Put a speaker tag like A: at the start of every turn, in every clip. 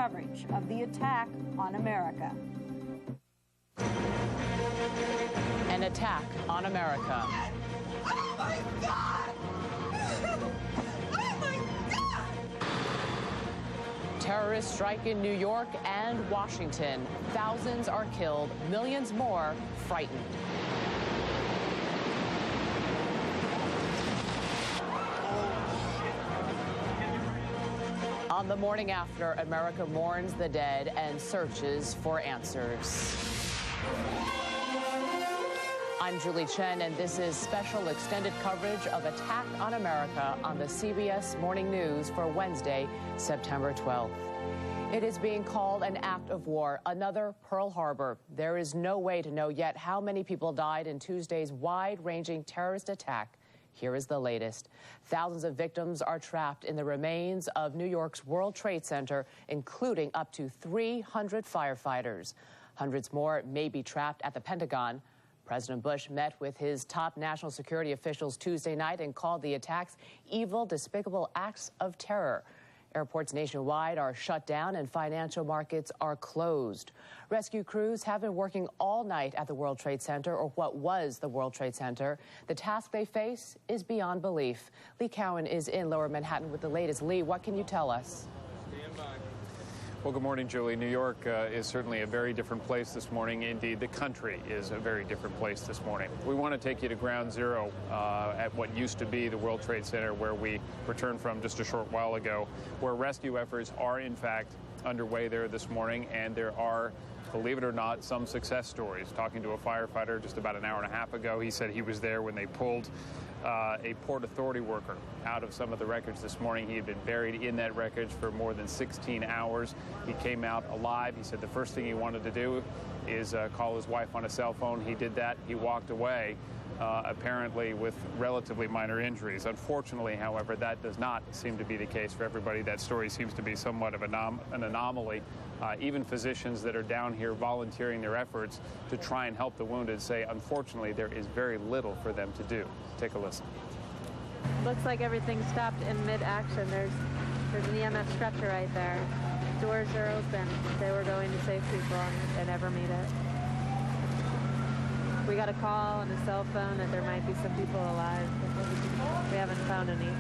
A: coverage of the attack on America.
B: An attack on America.
C: Oh my God! Oh my God!
B: Terrorist strike in New York and Washington. Thousands are killed, millions more frightened. On the morning after, America mourns the dead and searches for answers. I'm Julie Chen, and this is special extended coverage of Attack on America on the CBS Morning News for Wednesday, September 12th. It is being called an act of war, another Pearl Harbor. There is no way to know yet how many people died in Tuesday's wide-ranging terrorist attack. Here is the latest. Thousands of victims are trapped in the remains of New York's World Trade Center, including up to 300 firefighters. Hundreds more may be trapped at the Pentagon. President Bush met with his top national security officials Tuesday night and called the attacks evil, despicable acts of terror. Airports nationwide are shut down and financial markets are closed. Rescue crews have been working all night at the World Trade Center, or what was the World Trade Center. The task they face is beyond belief. Lee Cowan is in Lower Manhattan with the latest. Lee, what can you tell us?
D: Stand by. Well, good morning, Julie. New York is certainly a very different place this morning. Indeed, the country is a very different place this morning. We want to take you to ground zero at what used to be the World Trade Center, where we returned from just a short while ago, where rescue efforts are, in fact, underway there this morning, and there are, believe it or not, some success stories. Talking to a firefighter just about an hour and a half ago, he said he was there when they pulled a Port Authority worker out of some of the wreckage this morning. He had been buried in that wreckage for more than 16 hours. He came out alive. He said the first thing he wanted to do is call his wife on a cell phone. He did that. He walked away, apparently with relatively minor injuries. Unfortunately, however, that does not seem to be the case for everybody. That story seems to be somewhat of an anomaly. Even physicians that are down here volunteering their efforts to try and help the wounded say, unfortunately, there is very little for them to do. Take a listen.
E: Looks like everything stopped in mid-action. There's an EMS stretcher right there. Doors are open. They were going to save people and never made it. We got a call on a cell phone that there might be some people alive. We haven't found any.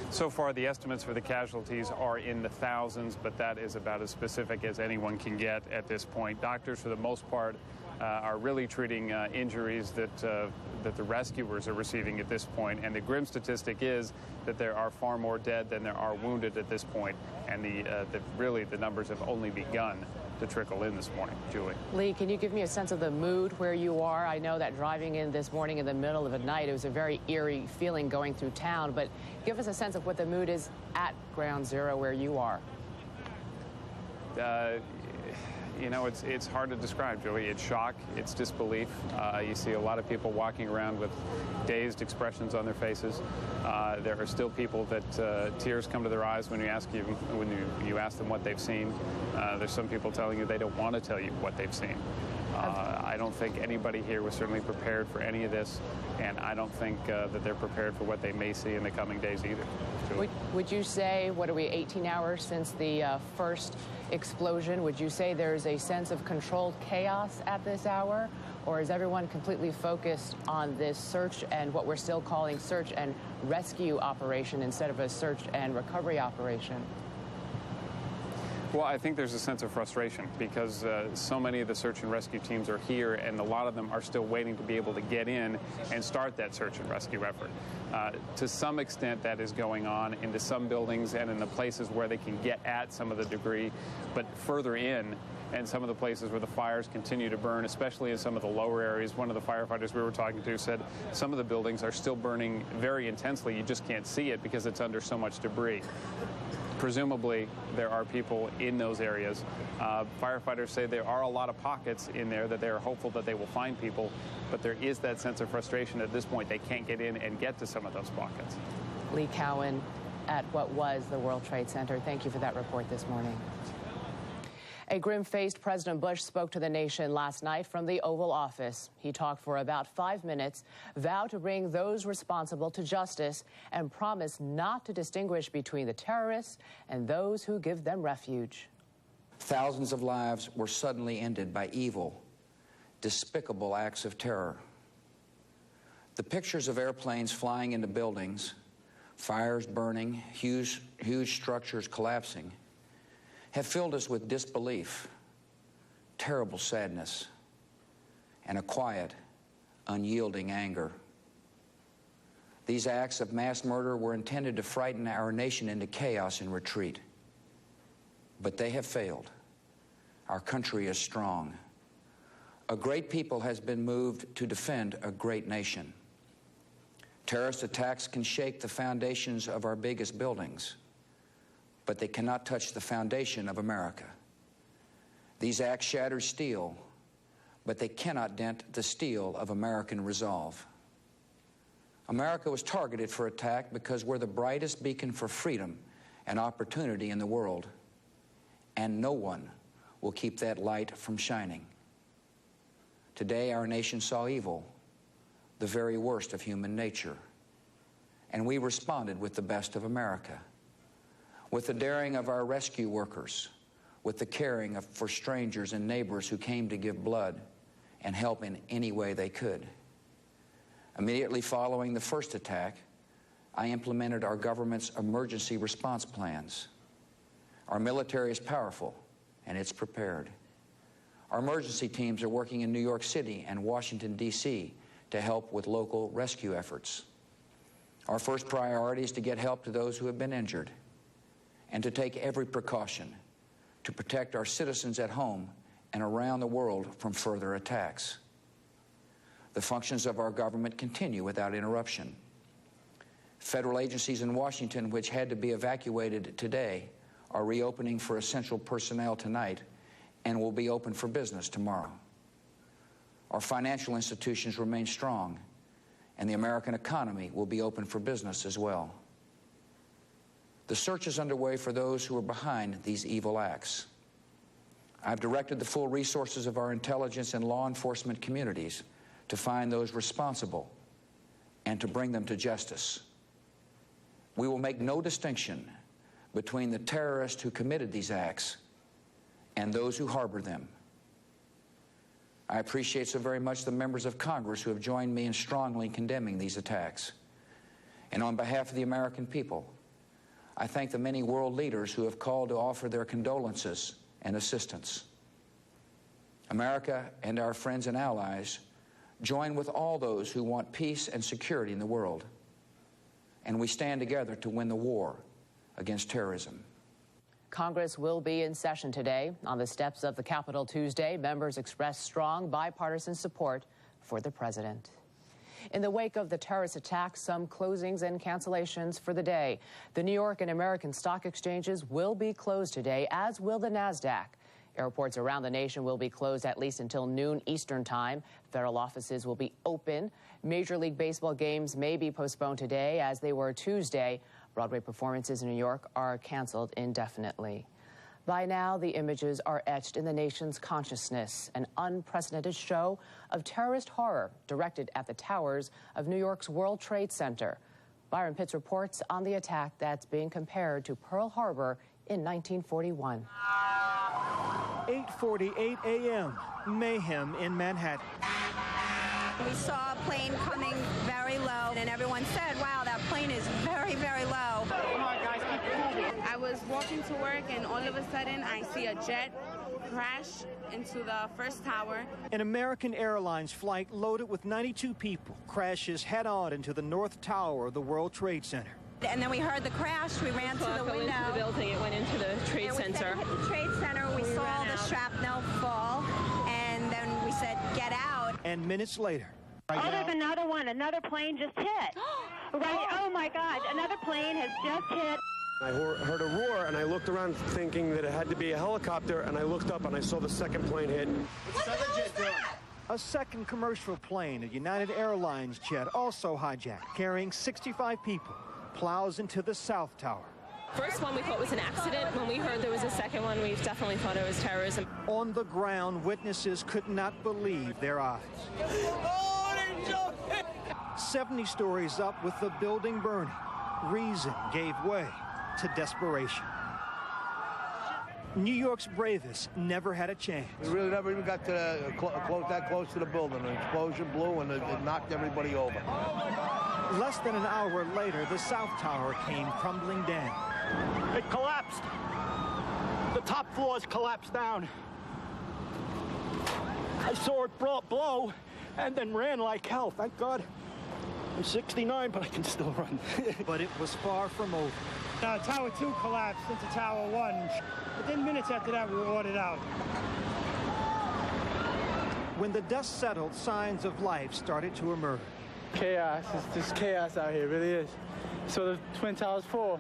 D: So far, the estimates for the casualties are in the thousands, but that is about as specific as anyone can get at this point. Doctors, for the most part, are really treating injuries that the rescuers are receiving at this point. And the grim statistic is that there are far more dead than there are wounded at this point. And really the numbers have only begun to trickle in this morning. Julie.
B: Lee, can you give me a sense of the mood where you are? I know that driving in this morning in the middle of the night, it was a very eerie feeling going through town, but give us a sense of what the mood is at ground zero where you are.
D: You know, it's hard to describe, Julie. It's shock, it's disbelief. You see a lot of people walking around with dazed expressions on their faces. There are still people that tears come to their eyes when you ask them what they've seen. There's some people telling you they don't want to tell you what they've seen. I don't think anybody here was certainly prepared for any of this, and I don't think that they're prepared for what they may see in the coming days either.
B: Would you say, what are we, 18 hours since the first explosion? Would you say there's a sense of controlled chaos at this hour, or is everyone completely focused on this search and what we're still calling search and rescue operation instead of a search and recovery operation?
D: Well, I think there's a sense of frustration because so many of the search and rescue teams are here, and a lot of them are still waiting to be able to get in and start that search and rescue effort. To some extent, that is going on into some buildings and in the places where they can get at some of the debris, but further in, and some of the places where the fires continue to burn, especially in some of the lower areas. One of the firefighters we were talking to said some of the buildings are still burning very intensely. You just can't see it because it's under so much debris. Presumably, there are people in those areas. Firefighters say there are a lot of pockets in there that they are hopeful that they will find people, but there is that sense of frustration at this point. They can't get in and get to some of those pockets.
B: Lee Cowan at what was the World Trade Center. Thank you for that report this morning. A grim-faced President Bush spoke to the nation last night from the Oval Office. He talked for about 5 minutes, vowed to bring those responsible to justice, and promised not to distinguish between the terrorists and those who give them refuge.
F: Thousands of lives were suddenly ended by evil, despicable acts of terror. The pictures of airplanes flying into buildings, fires burning, huge structures collapsing, have filled us with disbelief, terrible sadness, and a quiet, unyielding anger. These acts of mass murder were intended to frighten our nation into chaos and retreat. But they have failed. Our country is strong. A great people has been moved to defend a great nation. Terrorist attacks can shake the foundations of our biggest buildings, but they cannot touch the foundation of America. These acts shatter steel, but they cannot dent the steel of American resolve. America was targeted for attack because we're the brightest beacon for freedom and opportunity in the world, and no one will keep that light from shining. Today, our nation saw evil, the very worst of human nature, and we responded with the best of America. With the daring of our rescue workers, with the caring for strangers and neighbors who came to give blood and help in any way they could. Immediately following the first attack, I implemented our government's emergency response plans. Our military is powerful, and it's prepared. Our emergency teams are working in New York City and Washington, D.C. to help with local rescue efforts. Our first priority is to get help to those who have been injured, and to take every precaution to protect our citizens at home and around the world from further attacks. The functions of our government continue without interruption. Federal agencies in Washington, which had to be evacuated today, are reopening for essential personnel tonight and will be open for business tomorrow. Our financial institutions remain strong, and the American economy will be open for business as well. The search is underway for those who are behind these evil acts. I've directed the full resources of our intelligence and law enforcement communities to find those responsible and to bring them to justice. We will make no distinction between the terrorists who committed these acts and those who harbor them. I appreciate so very much the members of Congress who have joined me in strongly condemning these attacks. And on behalf of the American people, I thank the many world leaders who have called to offer their condolences and assistance. America and our friends and allies join with all those who want peace and security in the world, and we stand together to win the war against terrorism.
B: Congress will be in session today. On the steps of the Capitol Tuesday, members expressed strong bipartisan support for the president. In the wake of the terrorist attacks, some closings and cancellations for the day. The New York and American stock exchanges will be closed today, as will the NASDAQ. Airports around the nation will be closed at least until noon Eastern time. Federal offices will be open. Major League Baseball games may be postponed today, as they were Tuesday. Broadway performances in New York are canceled indefinitely. By now, the images are etched in the nation's consciousness, an unprecedented show of terrorist horror directed at the towers of New York's World Trade Center. Byron Pitts reports on the attack that's being compared to Pearl Harbor in 1941.
G: 8:48 a.m., mayhem in Manhattan.
A: We saw a plane coming very low, and everyone said, wow, that plane is very, very low.
H: Come on, guys, keep moving. I was walking to work, and all of a sudden, I see a jet crash into the first tower.
G: An American Airlines flight loaded with 92 people crashes head-on into the North Tower of the World Trade Center.
A: And then we heard the crash. We ran to the window.
E: Into the building. It went into the Trade Center.
A: We hit the Trade Center. We saw the shrapnel fall, and then we said, get out.
G: And minutes later.
I: Oh, there's another one. Another plane just hit. Right. Oh, my God. Another plane has just hit.
J: I heard a roar, and I looked around thinking that it had to be a helicopter, and I looked up, and I saw the second plane hit.
C: What the hell is that?
G: A second commercial plane, a United Airlines jet, also hijacked, carrying 65 people, plows into the South Tower.
E: First one we thought was an accident. When we heard
K: heard there was a second one, we definitely thought it was terrorism.
G: On the ground, witnesses could not believe their eyes. 70 stories up with the building burning, reason gave way to desperation. New York's bravest never had a chance.
L: We really never even got to that close to the building. An explosion blew and it knocked everybody over.
G: Less than an hour later, the South Tower came crumbling down.
M: It collapsed. The top floors collapsed down. I saw it blow and then ran like hell. Thank God. I'm 69, but I can still run.
G: But it was far from over.
N: Tower 2 collapsed into Tower 1. Within minutes after that, we were ordered out.
G: When the dust settled, signs of life started to emerge.
O: Chaos. It's just chaos out here. It really is. So the Twin Towers fall.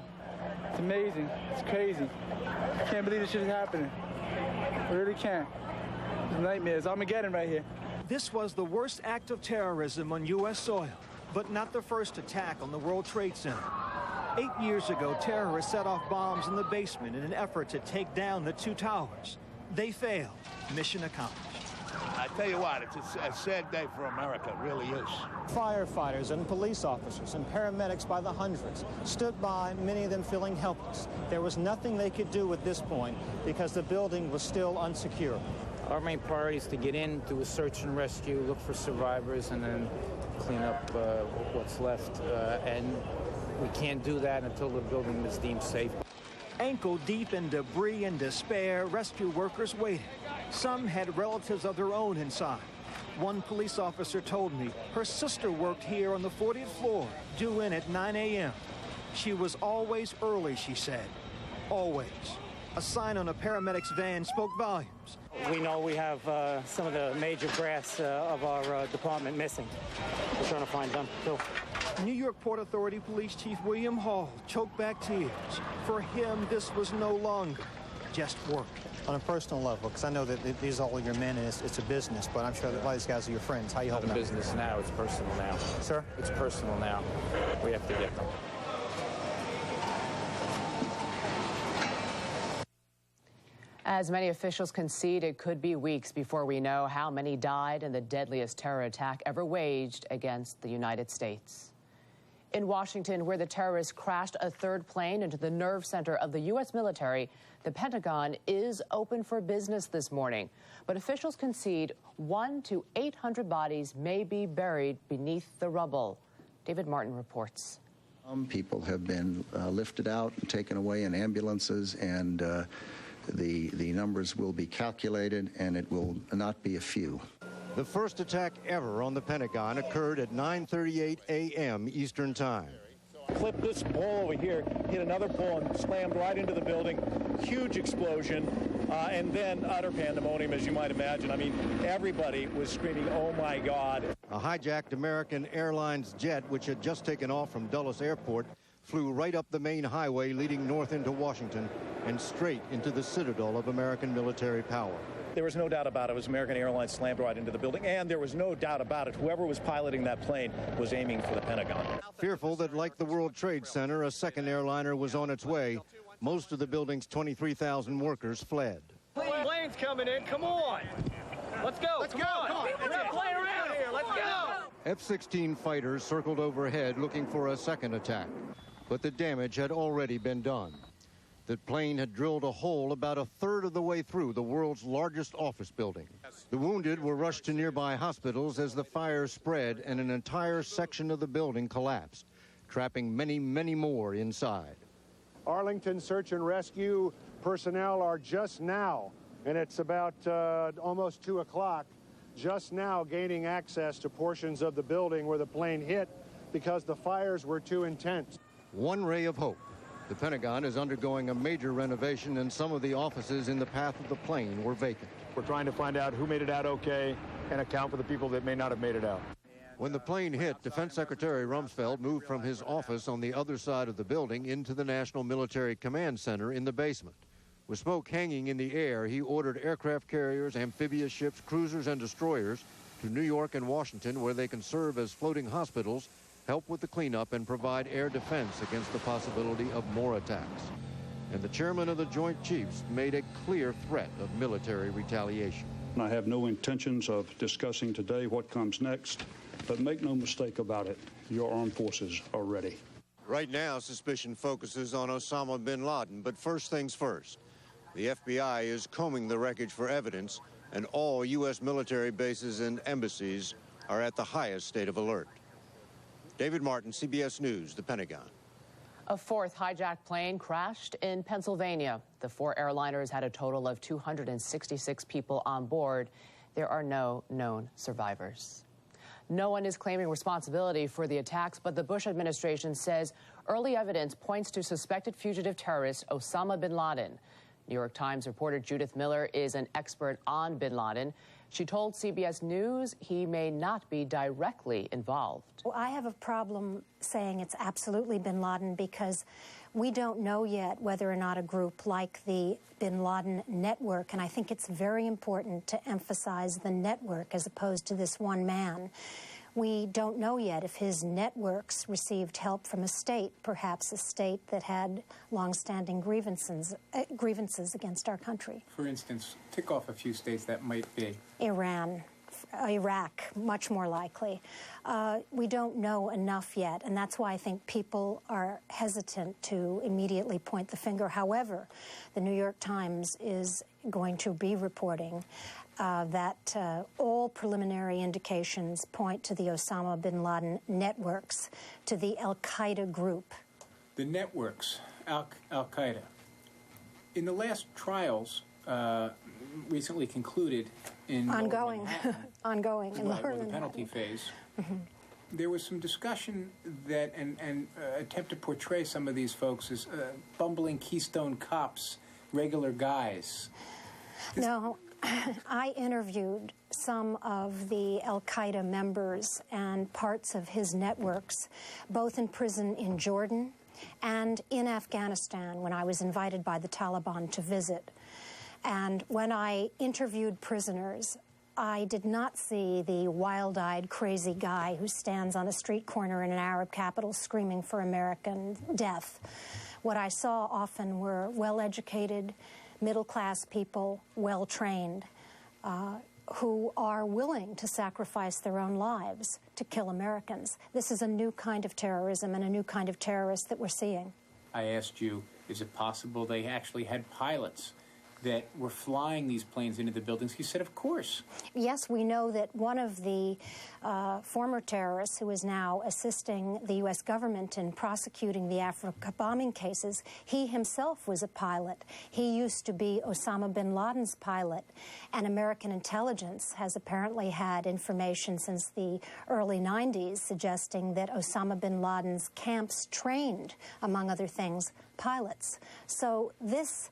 O: It's amazing. It's crazy. I can't believe this shit is happening. I really can't. It's nightmares. Armageddon right here.
G: This was the worst act of terrorism on U.S. soil, but not the first attack on the World Trade Center. 8 years ago, terrorists set off bombs in the basement in an effort to take down the two towers. They failed. Mission accomplished.
L: I tell you what, it's a sad day for America. It really is.
P: Firefighters and police officers and paramedics by the hundreds stood by, many of them feeling helpless. There was nothing they could do at this point because the building was still unsecured.
Q: Our main priority is to get in, do a search and rescue, look for survivors, and then clean up what's left. And we can't do that until the building is deemed safe.
G: Ankle deep in debris and despair, rescue workers waited. Some had relatives of their own inside. One police officer told me her sister worked here on the 40th floor, due in at 9 a.m. She was always early, she said. Always. A sign on a paramedic's van spoke volumes.
P: We know we have some of the major brass of our department missing. We're trying to find them, too.
G: New York Port Authority Police Chief William Hall choked back tears. For him, this was no longer just work.
P: On a personal level, because I know that these are all your men and it's a business, but I'm sure that a lot of these guys are your friends. How you holding up?
Q: It's business now. It's personal now.
P: Sir?
Q: It's personal now. We have to get them.
B: As many officials concede, it could be weeks before we know how many died in the deadliest terror attack ever waged against the United States. In Washington, where the terrorists crashed a third plane into the nerve center of the U.S. military, the Pentagon is open for business this morning. But officials concede 100 to 800 bodies may be buried beneath the rubble. David Martin reports.
R: People have been lifted out and taken away in ambulances, and the numbers will be calculated, and it will not be a few.
S: The first attack ever on the Pentagon occurred at 9:38 a.m. Eastern Time.
T: Clipped this pole over here, hit another pole and slammed right into the building. Huge explosion, and then utter pandemonium, as you might imagine. I mean, everybody was screaming, "Oh my God."
S: A hijacked American Airlines jet, which had just taken off from Dulles Airport, flew right up the main highway leading north into Washington and straight into the citadel of American military power.
T: There was no doubt about it. It was American Airlines slammed right into the building, and there was no doubt about it. Whoever was piloting that plane was aiming for the Pentagon.
S: Fearful that, like the World Trade Center, a second airliner was on its way, most of the building's 23,000 workers fled.
M: Plane's coming in. Come on. Let's go. Let's go. Come on. We're not playing around here. Let's go.
S: F-16 fighters circled overhead looking for a second attack, but the damage had already been done. The plane had drilled a hole about a third of the way through the world's largest office building. The wounded were rushed to nearby hospitals as the fire spread and an entire section of the building collapsed, trapping many, many more inside.
J: Arlington search and rescue personnel are just now, and it's about almost 2 o'clock, just now gaining access to portions of the building where the plane hit because the fires were too intense.
S: One ray of hope. The Pentagon is undergoing a major renovation, and some of the offices in the path of the plane were vacant.
J: We're trying to find out who made it out okay and account for the people that may not have made it out.
S: When the plane hit, Defense Secretary Rumsfeld moved from his office on the other side of the building into the National Military Command Center in the basement. With smoke hanging in the air, he ordered aircraft carriers, amphibious ships, cruisers, and destroyers to New York and Washington, where they can serve as floating hospitals, help with the cleanup, and provide air defense against the possibility of more attacks. And the chairman of the Joint Chiefs made a clear threat of military retaliation.
U: I have no intentions of discussing today what comes next, but make no mistake about it, your armed forces are ready.
S: Right now, suspicion focuses on Osama bin Laden, but first things first. The FBI is combing the wreckage for evidence, and all U.S. military bases and embassies are at the highest state of alert. David Martin, CBS News, the Pentagon.
B: A fourth hijacked plane crashed in Pennsylvania. The four airliners had a total of 266 people on board. There are no known survivors. No one is claiming responsibility for the attacks, but the Bush administration says early evidence points to suspected fugitive terrorist Osama bin Laden. New York Times reporter Judith Miller is an expert on bin Laden. She told CBS News he may not be directly involved.
V: Well, I have a problem saying it's absolutely bin Laden because we don't know yet whether or not a group like the bin Laden network, and I think it's very important to emphasize the network as opposed to this one man. We don't know yet if his networks received help from a state, perhaps a state that had longstanding grievances against our country.
Q: For instance, tick off a few states that might be.
V: Iran, Iraq, much more likely. We don't know enough yet, and that's why I think people are hesitant to immediately point the finger. However, the New York Times is going to be reporting that all preliminary indications point to the Osama bin Laden networks, to the Al-Qaeda group.
Q: The networks, Al-Qaeda. In the last trials recently concluded in
V: ongoing in
Q: the penalty phase, there was some discussion that and attempt to portray some of these folks as bumbling Keystone cops, regular guys.
V: No. I interviewed some of the Al-Qaeda members and parts of his networks, both in prison in Jordan and in Afghanistan when I was invited by the Taliban to visit. And when I interviewed prisoners, I did not see the wild-eyed, crazy guy who stands on a street corner in an Arab capital screaming for American death. What I saw often were well-educated, middle-class people, well-trained, who are willing to sacrifice their own lives to kill Americans. This is a new kind of terrorism and a new kind of terrorist that we're seeing.
Q: I asked you, is it possible they actually had pilots that were flying these planes into the buildings? You said, of course.
V: Yes, we know that one of the former terrorists who is now assisting the U.S. government in prosecuting the Africa bombing cases, he himself was a pilot. He used to be Osama bin Laden's pilot, and American intelligence has apparently had information since the early 90s suggesting that Osama bin Laden's camps trained, among other things, pilots. So this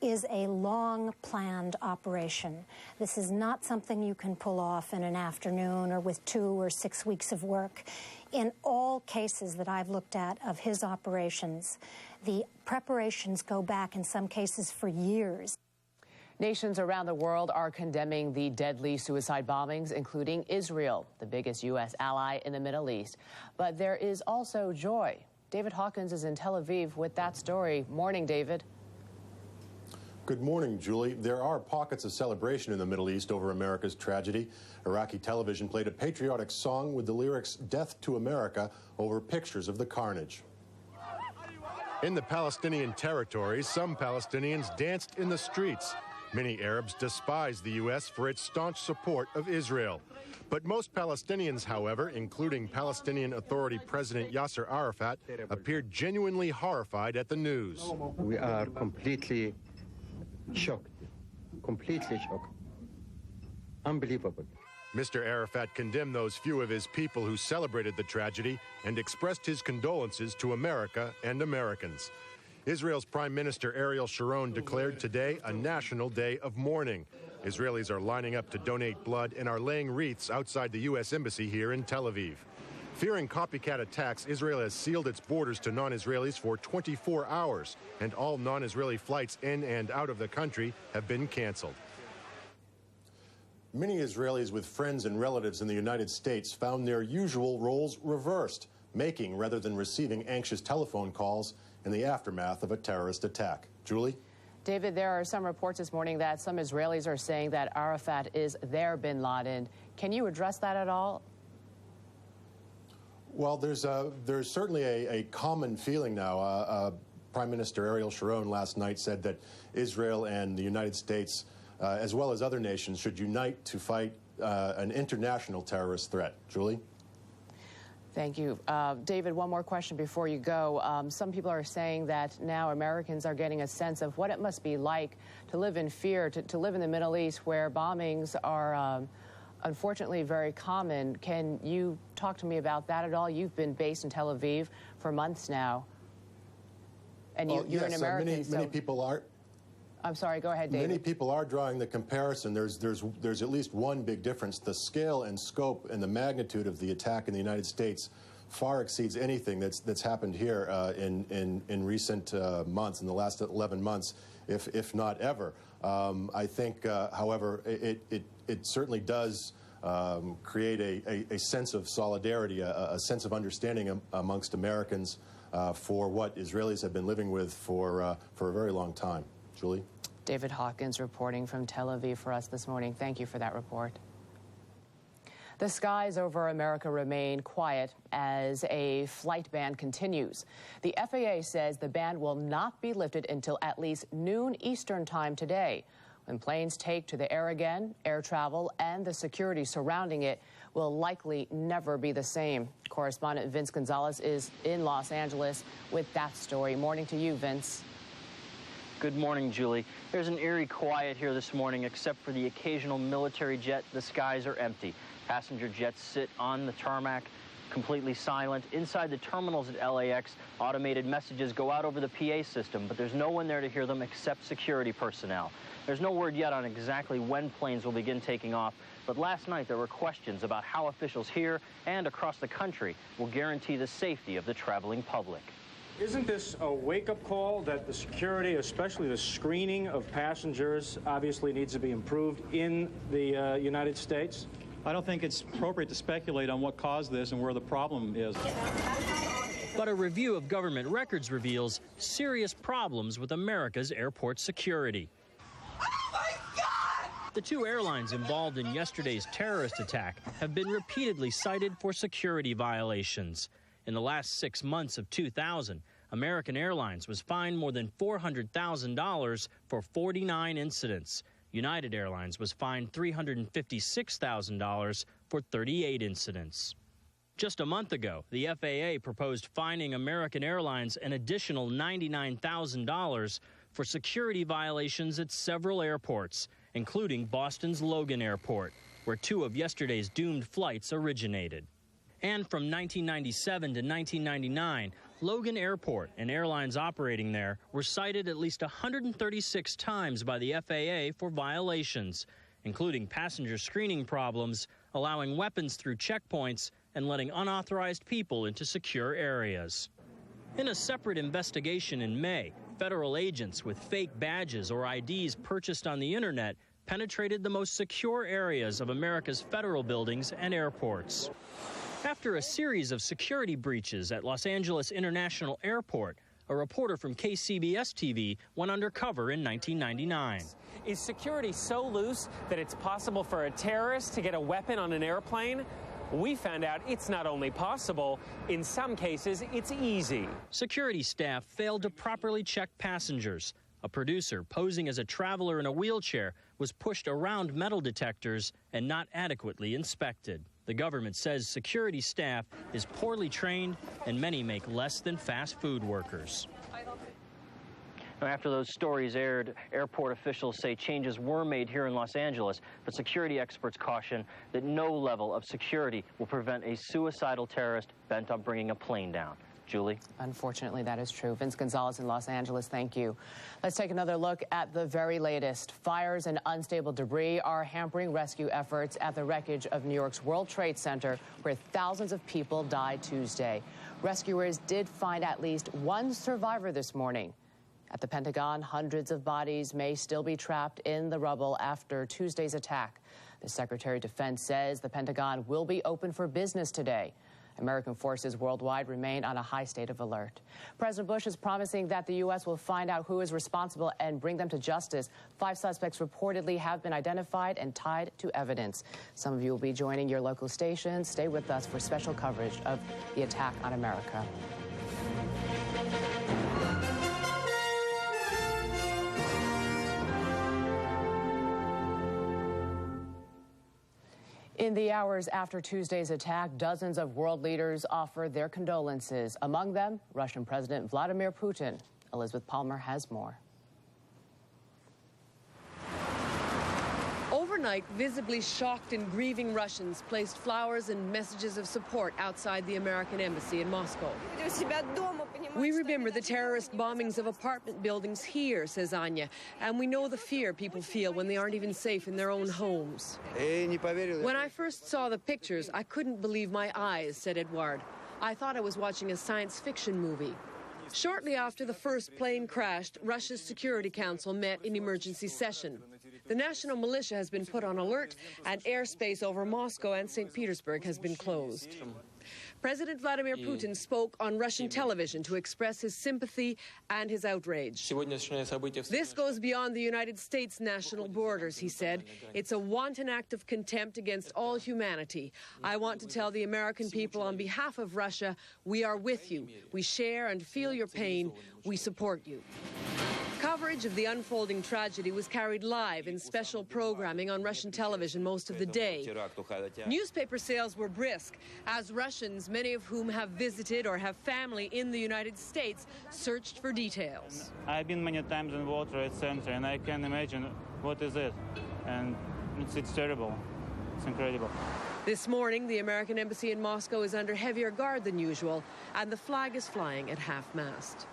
V: is a long-planned operation. This is not something you can pull off in an afternoon or with 2 or 6 weeks of work. In all cases that I've looked at of his operations, the preparations go back in some cases for years.
B: Nations around the world are condemning the deadly suicide bombings, including Israel, the biggest U.S. ally in the Middle East. But there is also joy. David Hawkins is in Tel Aviv with that story. Morning, David.
W: Good morning, Julie. There are pockets of celebration in the Middle East over America's tragedy. Iraqi television played a patriotic song with the lyrics "Death to America" over pictures of the carnage. In the Palestinian territories, some Palestinians danced in the streets. Many Arabs despise the U.S. for its staunch support of Israel. But most Palestinians, however, including Palestinian Authority President Yasser Arafat, appeared genuinely horrified at the news.
X: We are completely shocked. Unbelievable.
W: Mr. Arafat condemned those few of his people who celebrated the tragedy and expressed his condolences to America and Americans. Israel's Prime Minister Ariel Sharon declared today a national day of mourning. Israelis are lining up to donate blood and are laying wreaths outside the U.S. Embassy here in Tel Aviv. Fearing copycat attacks, Israel has sealed its borders to non-Israelis for 24 hours, and all non-Israeli flights in and out of the country have been canceled. Many Israelis with friends and relatives in the United States found their usual roles reversed, making rather than receiving anxious telephone calls in the aftermath of a terrorist attack. Julie?
B: David, there are some reports this morning that some Israelis are saying that Arafat is their bin Laden. Can you address that at all?
W: Well, there's certainly a common feeling now. Prime Minister Ariel Sharon last night said that Israel and the United States, as well as other nations, should unite to fight an international terrorist threat. Julie?
B: Thank you. David, one more question before you go. Some people are saying that now Americans are getting a sense of what it must be like to live in fear, to live in the Middle East where bombings are unfortunately very common. Can you talk to me about that at all? You've been based in Tel Aviv for months now. And you're
W: yes,
B: an American.
W: Many people are.
B: I'm sorry, go ahead, David.
W: Many people are drawing the comparison. There's at least one big difference. The scale and scope and the magnitude of the attack in the United States far exceeds anything that's happened here in recent months, in the last 11 months, if not ever. I think, however, it certainly does create a sense of solidarity, a sense of understanding amongst Americans for what Israelis have been living with for a very long time. Julie?
B: David Hawkins reporting from Tel Aviv for us this morning. Thank you for that report. The skies over America remain quiet as a flight ban continues. The FAA says the ban will not be lifted until at least noon Eastern time today. When planes take to the air again, air travel and the security surrounding it will likely never be the same. Correspondent Vince Gonzalez is in Los Angeles with that story. Morning to you, Vince.
A: Good morning, Julie. There's an eerie quiet here this morning. Except for the occasional military jet, the skies are empty. Passenger jets sit on the tarmac, completely silent. Inside the terminals at LAX, automated messages go out over the PA system, but there's no one there to hear them except security personnel. There's no word yet on exactly when planes will begin taking off, but last night there were questions about how officials here and across the country will guarantee the safety of the traveling public.
D: Isn't this a wake-up call that the security, especially the screening of passengers, obviously needs to be improved in the United States?
F: I don't think it's appropriate to speculate on what caused this and where the problem is.
H: But a review of government records reveals serious problems with America's airport security.
C: Oh my God!
H: The two airlines involved in yesterday's terrorist attack have been repeatedly cited for security violations. In the last 6 months of 2000, American Airlines was fined more than $400,000 for 49 incidents. United Airlines was fined $356,000 for 38 incidents. Just a month ago, the FAA proposed fining American Airlines an additional $99,000 for security violations at several airports, including Boston's Logan Airport, where two of yesterday's doomed flights originated. And from 1997 to 1999, Logan Airport and airlines operating there were cited at least 136 times by the FAA for violations, including passenger screening problems, allowing weapons through checkpoints, and letting unauthorized people into secure areas. In a separate investigation in May, federal agents with fake badges or IDs purchased on the internet penetrated the most secure areas of America's federal buildings and airports. After a series of security breaches at Los Angeles International Airport, a reporter from KCBS TV went undercover in 1999.
Y: Is security so loose that it's possible for a terrorist to get a weapon on an airplane? We found out it's not only possible, in some cases, it's easy.
H: Security staff failed to properly check passengers. A producer posing as a traveler in a wheelchair was pushed around metal detectors and not adequately inspected. The government says security staff is poorly trained and many make less than fast food workers.
A: Now, after those stories aired, airport officials say changes were made here in Los Angeles, but security experts caution that no level of security will prevent a suicidal terrorist bent on bringing a plane down. Julie?
B: Unfortunately, that is true. Vince Gonzalez in Los Angeles, thank you. Let's take another look at the very latest. Fires and unstable debris are hampering rescue efforts at the wreckage of New York's World Trade Center, where thousands of people died Tuesday. Rescuers did find at least one survivor this morning. At the Pentagon, hundreds of bodies may still be trapped in the rubble after Tuesday's attack. The Secretary of Defense says the Pentagon will be open for business today. American forces worldwide remain on a high state of alert. President Bush is promising that the U.S. will find out who is responsible and bring them to justice. 5 suspects reportedly have been identified and tied to evidence. Some of you will be joining your local stations. Stay with us for special coverage of the attack on America. In the hours after Tuesday's attack, dozens of world leaders offered their condolences. Among them, Russian President Vladimir Putin. Elizabeth Palmer has more.
E: Overnight, visibly shocked and grieving Russians placed flowers and messages of support outside the American embassy in Moscow. We remember the terrorist bombings of apartment buildings here, says Anya, and we know the fear people feel when they aren't even safe in their own homes. When I first saw the pictures, I couldn't believe my eyes, said Edouard. I thought I was watching a science fiction movie. Shortly after the first plane crashed, Russia's Security Council met in emergency session. The national militia has been put on alert, and airspace over Moscow and St. Petersburg has been closed. President Vladimir Putin spoke on Russian television to express his sympathy and his outrage. This goes beyond the United States' national borders, he said. It's a wanton act of contempt against all humanity. I want to tell the American people on behalf of Russia, we are with you. We share and feel your pain. We support you. Coverage of the unfolding tragedy was carried live in special programming on Russian television most of the day. Newspaper sales were brisk as Russians, many of whom have visited or have family in the United States, searched for details.
I: I've been many times in World Trade Center, and I can imagine what is it. And it's terrible. It's incredible.
E: This morning, the American embassy in Moscow is under heavier guard than usual, and the flag is flying at half-mast.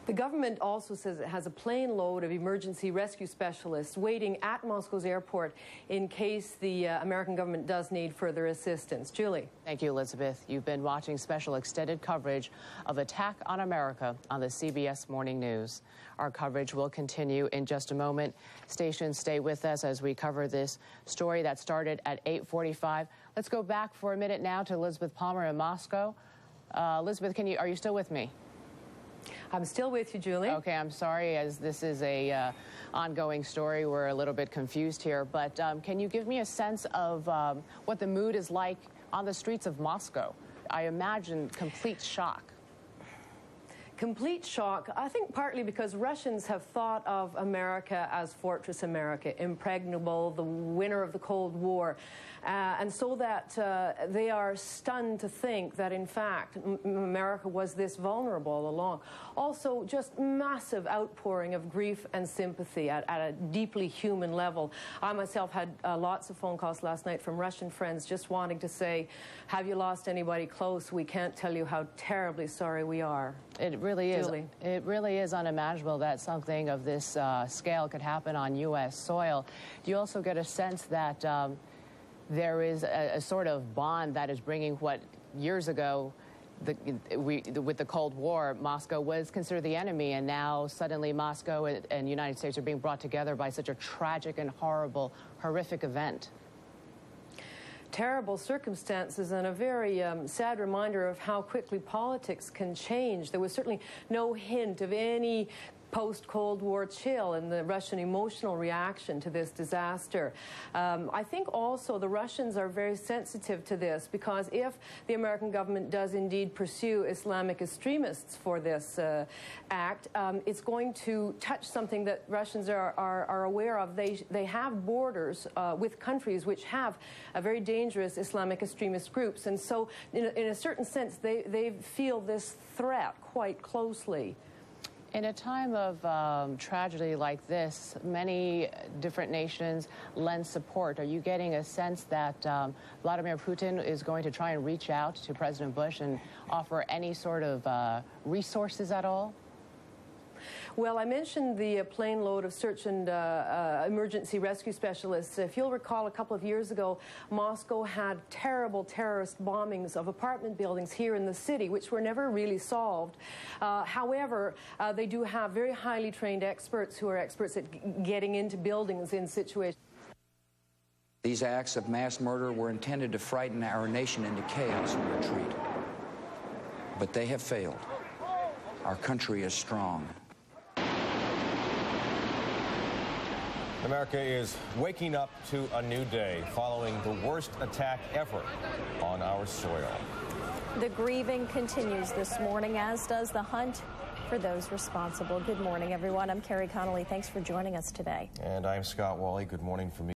E: The government also says it has a plane load of emergency rescue specialists waiting at Moscow's airport in case the American government does need further assistance. Julie.
B: Thank you, Elizabeth. You've been watching special extended coverage of Attack on America on the CBS Morning News. Our coverage will continue in just a moment. Stations, stay with us as we cover this story that started at 8:45. Let's go back for a minute now to Elizabeth Palmer in Moscow. Elizabeth, are you still with me?
E: I'm still with you, Julie.
B: Okay, I'm sorry, as this is a ongoing story. We're a little bit confused here, but can you give me a sense of what the mood is like on the streets of Moscow? I imagine complete shock.
E: Complete shock, I think partly because Russians have thought of America as Fortress America, impregnable, the winner of the Cold War. And so that they are stunned to think that, in fact, America was this vulnerable all along. Also, just massive outpouring of grief and sympathy at a deeply human level. I myself had lots of phone calls last night from Russian friends just wanting to say, have you lost anybody close? We can't tell you how terribly sorry we are.
B: It really is. Julie. It really is unimaginable that something of this scale could happen on U.S. soil. Do you also get a sense that there is a sort of bond that is bringing what years ago, with the Cold War, Moscow was considered the enemy, and now suddenly Moscow and the United States are being brought together by such a tragic and horrific event?
E: Terrible circumstances and a very sad reminder of how quickly politics can change. There was certainly no hint of any post-Cold War chill in the Russian emotional reaction to this disaster. I think also the Russians are very sensitive to this, because if the American government does indeed pursue Islamic extremists for this act, it's going to touch something that Russians are aware of. They have borders with countries which have a very dangerous Islamic extremist groups, and so in a certain sense they feel this threat quite closely.
B: In a time of tragedy like this, many different nations lend support. Are you getting a sense that Vladimir Putin is going to try and reach out to President Bush and offer any sort of resources at all?
E: Well, I mentioned the plane load of search and emergency rescue specialists. If you'll recall, a couple of years ago, Moscow had terrible terrorist bombings of apartment buildings here in the city, which were never really solved. However, they do have very highly trained experts who are experts at getting into buildings in situations.
G: These acts of mass murder were intended to frighten our nation into chaos and retreat. But they have failed. Our country is strong.
K: America is waking up to a new day following the worst attack ever on our soil.
L: The grieving continues this morning, as does the hunt for those responsible. Good morning, everyone. I'm Carrie Connolly. Thanks for joining us today.
K: And I'm Scott Wally. Good morning from me.